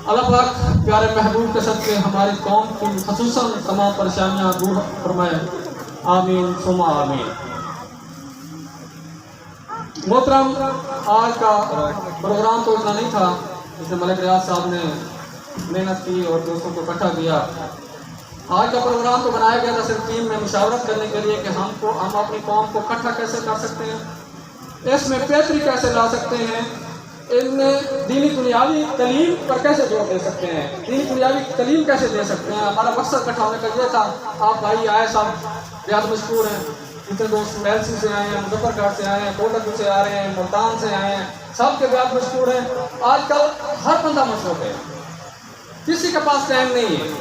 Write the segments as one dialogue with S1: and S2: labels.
S1: अल्लाह पाक प्यारे महबूब के सदक़े हमारी कौम की ख़ुसूसन तमाम परेशानियाँ दूर फरमाए, आमीन सुमा आमीन। मोहतरम, आज का प्रोग्राम तो इतना नहीं था, जिसमें मलिक रियाज साहब ने मेहनत की और दोस्तों को इकट्ठा किया। आज का प्रोग्राम तो बनाया गया था सिर्फ टीम में मुशावरत करने के लिए कि हम अपनी कौम को इकट्ठा कैसे कर सकते हैं, इसमें बेहतरी कैसे ला सकते हैं, इनमें दीनी दुनियावी तलीम पर कैसे जोर दे सकते हैं, दीनी दुनियावी तलीम कैसे दे सकते हैं। हमारा मकसद इकट्ठा होने का ये था। आप भाई आए, सब बेहद मशहूर हैं, जितने दोस्त एलसी से आए हैं, मुजफ्फरगढ़ से आए हैं, कोटक से आ रहे हैं, मुल्तान से आए हैं, सब के बेहद मशहूर हैं। आजकल हर बंदा मशहूर है, किसी के पास टाइम नहीं है।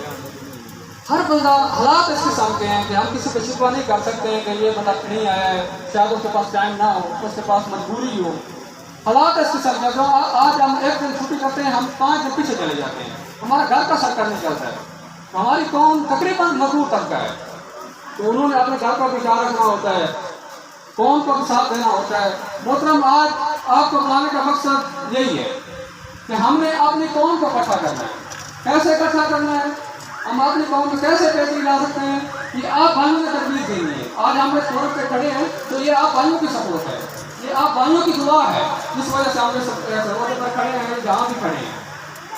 S1: हर बंदा हालात इस किस्म के हैं कि हम किसी को शिकवा नहीं कर सकते हैं कि ये बंदा नहीं आया है, शायद उसके पास टाइम ना हो, उसके पास मजबूरी हो। हालात इस किस्म के जो आज हम एक दिन छुट्टी करते हैं, हम 5 दिन पीछे चले जाते हैं, हमारा घर का सर्कल नहीं चलता है। हमारी कौम तकरीबन मजदूर तबका है, तो उन्होंने अपने घर का भी ख्याल रखना होता है, कौम को भी साथ देना होता है। मोहतरम, आज आपको बुलाने का मकसद यही है कि हमने अपनी कौम को इकट्ठा करना है। कैसे इकट्ठा करना है, हम अपनी कौम में कैसे बेहतरी ला सकते हैं, ये आप भाइयों ने तरबीज देनी है। आज हम इस फोरम पे खड़े हैं तो ये आप भाइयों की सपोर्ट है, ये आप भाइयों की दुआ है, जिस वजह से हम रोड पर खड़े हैं, जहाँ भी खड़े हैं।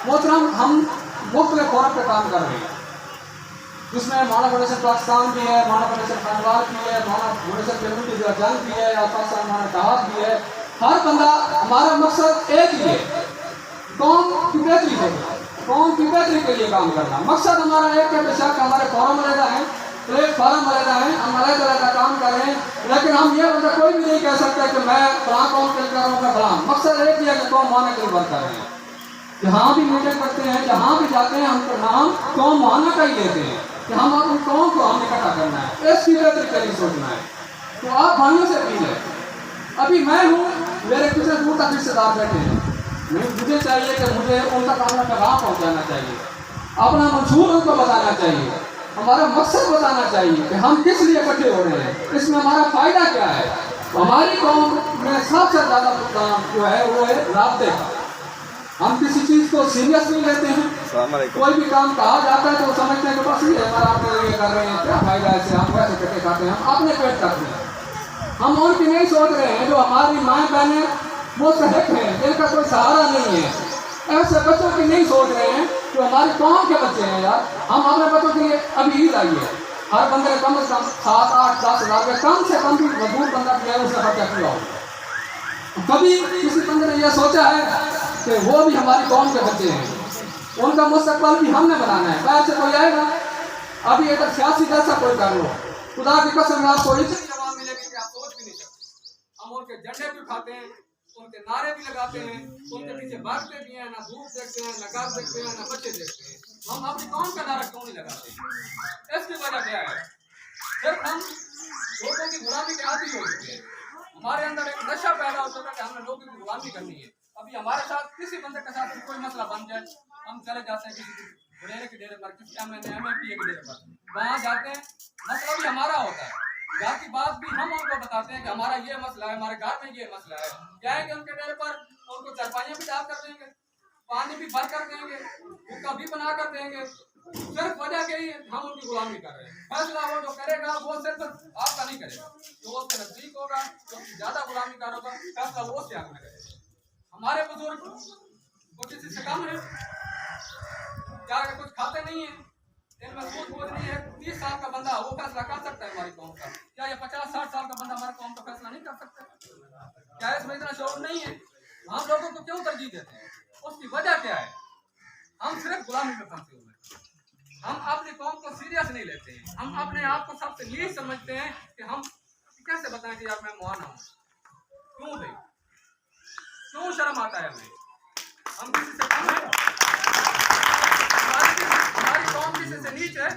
S1: मोहतरम, हम मुख्तलिफ फोरम पे काम कर रहे हैं, जिसमें माना फाउंडेशन पाकिस्तान भी है, माना फाउंडेशन खानवाल भी है, माना फाउंडेशन कम्युनिटी जंग भी है, पाकिस्तान माना तहाद भी है। हर बंदा, हमारा मकसद एक ही है, कौम की बेहतरी है, कौम की बेहतरी के लिए काम करना। मकसद हमारा एक है, बेशक हमारे फॉरम अलग हैं, प्लेटफॉर्म अलग हैं, हम अलग अलग काम कर रहे हैं, लेकिन हम ये मतलब कोई भी नहीं कह सकते कि मैं फलां कौम के लिए कर रहा हूँ, मैं फलां। मकसद एक ही है कि कौम माना के लिए वर्क कर रहे हैं। जहाँ भी मीटिंग करते हैं, जहाँ भी जाते हैं, हमको नाम कौम माना का ही लेते हैं कि हम अपनी कौम को हमने इकट्ठा करना है, इसकी बेहतरी के लिए सोचना है। तो आप भाइयों से अपील है, अभी मैं हूँ, मेरे कितने दूर तक रिश्तेदार बैठे हैं, मुझे चाहिए कि मुझे उन तक अपना पैगाम पहुँचाना चाहिए, अपना मंशूर उनको बताना चाहिए, हमारा मकसद बताना चाहिए कि हम किस लिए इकट्ठे हो रहे हैं, इसमें हमारा फ़ायदा क्या है। हमारी कौम में सबसे ज़्यादा काम जो है वो है राब्ते का। हम किसी चीज़ को सीरियस नहीं लेते हैं, कोई भी काम कहा जाता है तो समझते हैं कि बस ये हमारा अपने लिए कर रहे हैं, क्या फायदा है इससे, हम वैसे कटे खाते हैं, हम अपने पेट करते हैं। हम उनकी नहीं सोच रहे हैं जो हमारी माएँ बहनें मुस्तहिक हैं, जिनका कोई सहारा नहीं है, ऐसे बच्चों की नहीं सोच रहे हैं जो हमारी कौम के बच्चे हैं। यार, हम अपने बच्चों के लिए अभी ईद आई है, हर बंदे कम से कम 7, 8, 10 हज़ार में कम से कम भी मजदूर बंदा भी है, उससे खर्चा किया हो। कभी किसी बंदे ने यह सोचा है कि वो भी हमारी कौम के बच्चे हैं, उनका मुस्तकबिल भी हमने बनाना है। बाहर से कोई आएगा, अभी इधर सियासी जैसा कोई कर लो, खुदा की कसम आपको इतनी जवाब मिलेगी कि आप सोच भी नहीं सकते। हम उनके झंडे भी उठाते हैं, उनके नारे भी लगाते हैं, उनके पीछे भागते भी हैं, ना धूप देखते हैं, ना घर देखते हैं, ना बच्चे देखते हैं। हम अपनी कौम का नारा क्यों नहीं लगाते? इसकी वजह क्या है? सिर्फ हम लोगों की गुलामी के आदी हो चुके हैं। हमारे अंदर एक नशा पैदा हो चुका है कि हमने लोगों की गुलामी करनी है। अभी हमारे साथ किसी बंदे के साथ कोई मसला बन जाए, हम चले जाते हैं किसी बुरेरे के डेरे पर, किसी MNPA के डेरे पर, वहाँ जाते हैं, मसला भी हमारा होता है, घर की बात भी हम उनको बताते हैं कि हमारा ये मसला है, हमारे घर में ये मसला है। जाएंगे उनके डेरे पर, उनको चारपाइयाँ भी डाल कर देंगे, पानी भी भर कर देंगे, हुक्का भी बना कर देंगे, सिर्फ वजह के ही हम उनकी गुलामी कर रहे हैं। फैसला वो जो करेगा वो सिर्फ आपका नहीं करेगा, जो उसके नजदीक होगा, जो ज्यादा गुलामी कर होगा, फैसला वो उसके हक में करेगा। हमारे बुजुर्ग वो किसी से कम है क्या? कुछ खाते नहीं है, इनमें सूझ बूझ नहीं है। 30 साल का बंदा वो फैसला कर सकता है हमारी कौम का, क्या ये 50-60 साल का बंदा हमारी कौम का फैसला नहीं कर सकता? क्या इसमें इतना शौर नहीं है? हम लोगों को क्यों तरजीह देते हैं? उसकी वजह क्या है? हम सिर्फ गुलामी में फंसे हुए हैं, हम अपनी कौम को सीरियस नहीं लेते हैं, हम अपने आप को सबसे लीस्ट समझते हैं कि हम कैसे बताएं कि यार मैं मुआना हूँ, क्यों भाई, क्यों शर्म आता है हमें? हम किसी से कम है? हमारी कौम किसी से नीच है?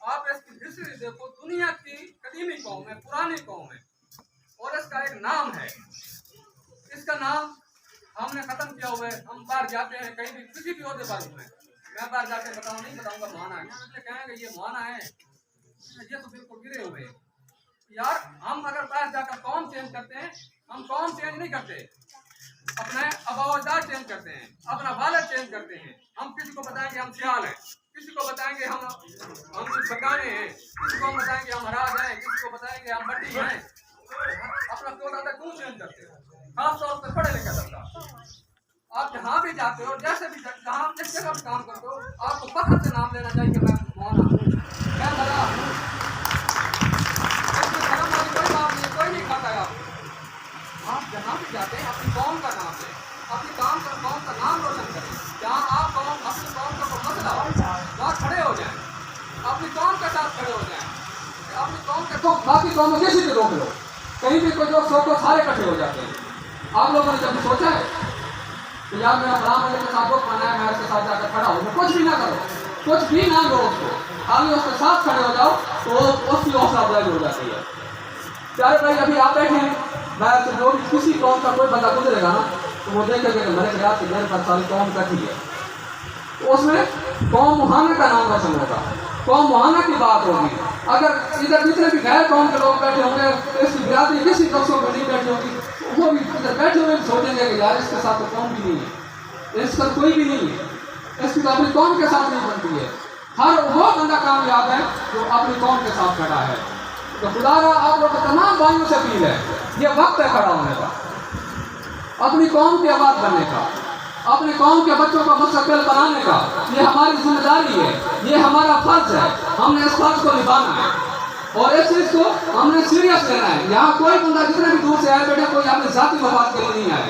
S1: आप इसकी हिस्ट्री देखो, दुनिया की कदीमी कौम है, पुरानी कौम है, और इसका एक नाम है, इसका नाम हमने खत्म किया हुआ है। हम बाहर जाते हैं, कहीं भी किसी भी ओहदे पर हुए, मैं बाहर जाके बताऊँ नहीं बताऊंगा मुआना है, मुझे कहेंगे ये मुआना है, ये तो बिल्कुल गिरे हुए हैं। यार, हम अगर बाहर जाकर कौम चेंज करते हैं, हम कौम चेंज नहीं करते, अपने अबावदार चेंज करते हैं, अपना वाला चेंज करते हैं। हम किसी को बताएंगे हम सियाल हैं, किसी को बताएंगे हम बगाने हैं, किसी को हम बताएंगे हम हराज हैं, किसी को बताएंगे हम बड्डी हैं। अपना क्यों चेंज करते हैं? खास तौर पर पढ़े लिखे लड़का, आप जहाँ भी जाते हो, जैसे भी जहाँ जिस जगह भी काम करते हो, आपको फख्र से नाम लेना चाहिए कि मैं मौलाना हूँ, मैं भला हूँ। कोई नहीं खाता है आप जहाँ भी जाते हैं अपनी कौम का नाम लें, अपनी कौम का नाम रोशन करें। जहाँ आप अपनी कौम का कोई मसला हो वहाँ खड़े हो जाएं, अपनी कौम के साथ खड़े हो जाएं। अपनी कौम के तो बाकी कौमों किसी भी रोक लो, कहीं भी कोई लोग सोचो सारे इकट्ठे हो जाते हैं। आप लोगों ने जब सोचा है कि यार मेरा फलां वाले के साथ वक्त बनाया, मैं उसके साथ जाकर खड़ा हूँ, कुछ भी ना करो, कुछ भी ना लो उसको, खाली उसके साथ खड़े हो जाओ तो उसकी हौसला अफजाई हो जाती है। प्यारे भाई, अभी आप बैठे हैं, मैं तो जो भी किसी कौम का कोई बंदा गुजरेगा ना तो वो देखेगा कि मेरे ख्याल से मेरे पास सारी कौम इकट्ठी है, तो उसमें कौम मुहाना का नाम रोशन होगा, कौम मुहाना की बात होगी। अगर इधर जितने भी गैर कौम के लोग बैठे होंगे, इसकी बिरादरी किसी नक्शों पर नहीं बैठी होगी, वो भी इधर बैठे हुए सोचेंगे कि यार इसके साथ तो कौम भी नहीं है, इसका कोई भी नहीं है, इसकी तो अपनी कौम के साथ नहीं बनती है। हर वो बंदा कामयाब है जो अपनी कौम के साथ खड़ा है। तो खुदारा आप लोग तमाम भाइयों से अपील है, ये वक्त है खड़ा होने का, अपनी कौम की आवाज़ बनने का, अपनी कौम के बच्चों का मुस्तकबिल बनाने का। ये हमारी जिम्मेदारी है, ये हमारा फर्ज है, हमने इस फर्ज को निभाना है और इस चीज़ को हमने सीरियस लेना है। यहाँ कोई बंदा जितने भी दूर से आए बेटा, कोई अपनी जाति मफाद के लिए नहीं आए,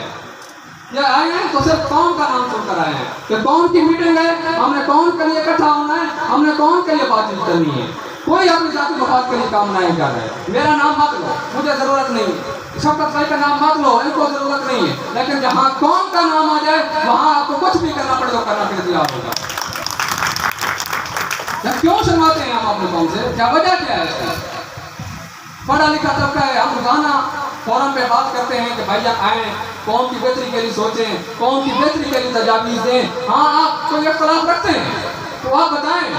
S1: ये आए हैं तो सिर्फ कौम का नाम सुनकर आए हैं कि कौम की मीटिंग है, हमने कौम के लिए इकट्ठा होना है, हमने कौम के लिए बातचीत करनी है। कोई अपनी जाति मफाद के लिए काम नहीं कर रहा है। मेरा नाम मत लो, मुझे ज़रूरत नहीं, शौकत भाई का नाम मत लो, इनको ज़रूरत नहीं है, लेकिन जहाँ कौम का नाम आ जाए वहाँ आपको कुछ भी करना पड़े तो करना फिर तैयार होगा। क्यों शर्माते हैं हम अपनी कौम से? क्या वजह क्या है इसकी? पढ़ा लिखा तबका है, हम रोजाना फोरम पे बात करते हैं कि भैया आए, कौम की बेहतरी के लिए सोचें, कौम की बेहतरी के लिए तजावीज़ दें। हाँ, आप कोई इख्तलाफ रखते हैं तो आप बताएं,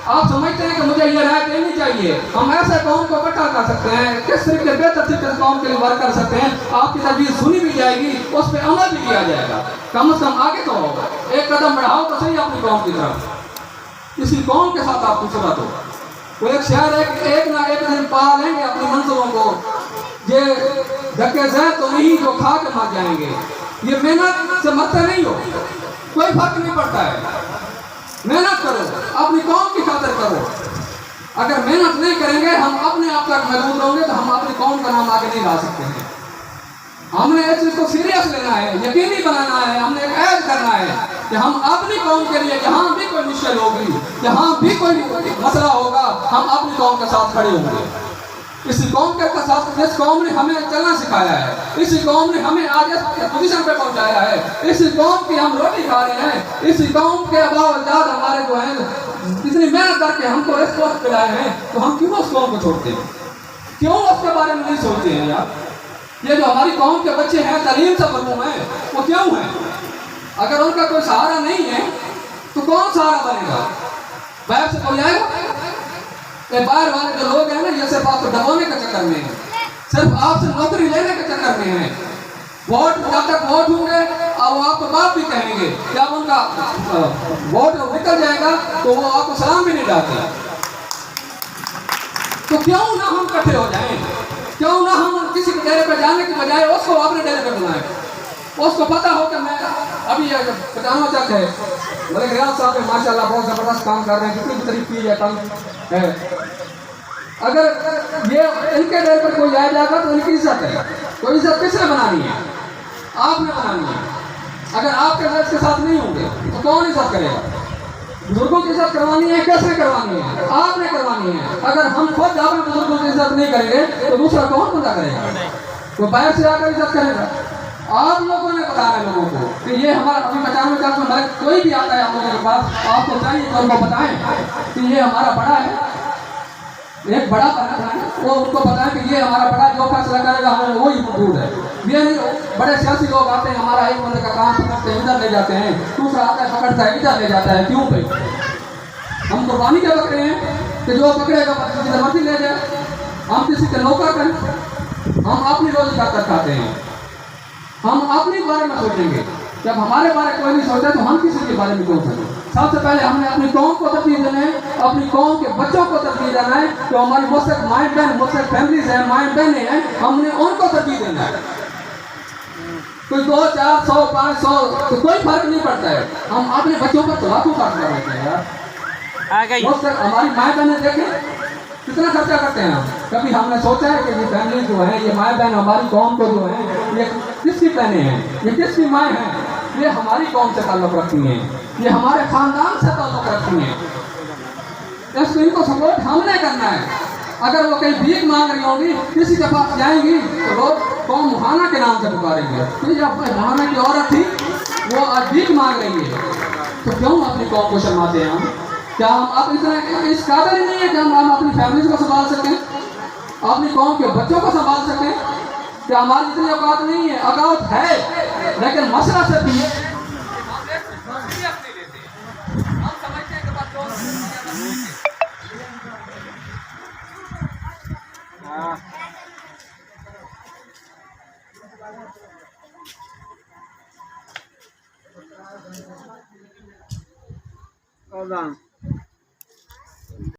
S1: आप समझते हैं कि मुझे ये राय देनी चाहिए, हम ऐसे कौम को इकट्ठा कर सकते हैं, किस तरीके बेहतर तरीके से कौम के लिए वर्क कर सकते हैं, आपकी तजवीज़ सुनी भी जाएगी, उस पर अमल भी किया जाएगा। कम से कम आगे तो एक कदम बढ़ाओ तो सही अपनी कौम की तरफ, इसी कौम के साथ आप खूबसूरत हो। वो एक शहर है कि एक ना एक दिन पा लेंगे अपनी मंजिलों को, ये धक्के से तो नहीं जो खा के मर जाएंगे। ये मेहनत से मरते नहीं हो, कोई फर्क नहीं पड़ता है। मेहनत करो, अपनी कौम की खातिर करो। अगर मेहनत नहीं करेंगे, हम अपने आप तक महदूद रहेंगे तो हम अपनी कौम का नाम आगे नहीं ला सकते हैं। हमने इस चीज़ को सीरियस लेना है, यकीनी बनाना है, हमने एक ऐड करना है कि हम अपनी कौम के लिए जहाँ भी कोई मुश्किल होगी, जहाँ भी कोई मसला होगा, हम अपनी कौम के साथ खड़े होंगे। इसी कौम के साथ, जिस कौम ने हमें चलना सिखाया है, इसी कौम ने हमें आज इस पोजीशन पे पहुंचाया है, इसी कौम की हम रोटी खा रहे हैं, इसी कौम के बावजूद हमारे जो है इतनी मेहनत करके हमको इस वक्त पिलाए हैं, तो हम क्यों उस कौम को छोड़ते हैं? क्यों उसके बारे में नहीं सोचते हैं यार? ये जो हमारी कौम के बच्चे हैं, तालीम से महरूम हैं, वो क्यों हैं? अगर उनका कोई सहारा नहीं है तो कौन सहारा बनेगा? बाहर से कोई आएगा? ये बाहर वाले जो लोग हैं ना, ये सिर्फ आपको दबाने के चक्कर में है, सिर्फ आपसे नौकरी लेने के चक्कर में है। वोट जब तक वोट होंगे और वो आपको बात भी कहेंगे, जब उनका वोट निकल जाएगा तो वो आपको सलाम भी नहीं डालते। तो क्यों ना हम इकट्ठे हो जाएं? क्यों ना हम किसी के डेरे पे जाने की बजाय उसको अपने डेरे पे बुलाएं? उसको पता हो कि मैं अभी 95 तक है, मलिक रियाज साहब माशाल्लाह बहुत ज़बरदस्त काम कर रहे हैं, जितनी भी तारीफ की जाए कम है। अगर ये इनके डेरे पर कोई आ जाएगा तो इनकी इज्जत है, तो इज्जत किसने बनानी है? आपने बनानी है। अगर आपके के साथ नहीं होंगे तो कौन इज्जत करेगा? बुजुर्गों की इज्जत करवानी है, कैसे करवानी है? आपने करवानी है। अगर हम खुद अपने बुजुर्गों की इज्जत नहीं करेंगे तो दूसरा कौन बंदा करेगा? वो बाहर से आकर इज्जत करेगा। आप लोगों ने बताना है लोगों को कि ये हमारा अभी 95 में कोई भी आता है आप लोगों के पास, आपको चाहिए तो उनको बताएं कि ये हमारा बड़ा है, एक बड़ा बना है, वो उनको बताएं कि ये हमारा बड़ा जो फैसला करेगा हमें वही मंजूर है। ये नहीं बड़े सियासी लोग आते हैं, हमारा एक बंदे का काम पकड़ते हैं इधर ले जाते हैं, दूसरा आता है पकड़ता है इधर ले जाता है। क्यों भाई? हम कुर्बानी क्या पकड़े हैं कि जो पकड़ेगा जिधर मर्जी ले जाए? हम किसी के नौकर करें? हम अपनी रोजी खाते हैं, हम अपने बारे में सोचेंगे। जब हमारे बारे में कोई नहीं सोचा तो हम किसी के बारे में क्यों सोचें? सबसे पहले हमने अपनी कौम को तरजीह देना है, अपनी कौम के बच्चों को तरजीह देना है। तो हमारी मुस्लिम माएँ बहन, मुस्लिम फैमिलीज हैं, माएँ बहनें हैं, हमने उनको तरजीह देना है। कोई 2, 4, 100, 500 तो कोई फर्क नहीं पड़ता है। हम अपने बच्चों पर तो लाखों खर्च कर रहे हैं यार। मुस्लिम हमारी माएँ बहनें देखें कितना खर्चा करते हैं हम। कभी हमने सोचा है कि ये फैमिली जो है, ये माएँ बहन हमारी कौम को जो है, ये किसकी बहनें हैं, ये किसकी माएँ हैं? ये हमारी कौम से ताल्लुक़ रखती हैं, ये हमारे ख़ानदान से ताल्लुक़ रखती हैं। इसको इनको सपोर्ट हमने करना है। अगर वो कहीं भीख मांग रही होंगी, किसी के पास जाएंगी तो लोग कौम मुहाना के नाम से पुकारेंगे। तो ये मुहाना की औरत थी, वो आज भीख मांग रही है, तो क्यों अपनी कौम को शर्माते हैं हम? क्या हम अब इतना इस काबिल नहीं है कि हम अपनी फैमिली को संभाल सकें, अपनी कौम के बच्चों को संभाल सकें? क्या हमारी इतनी औकात नहीं है? औकात है, लेकिन मसला से भी
S2: Hold on.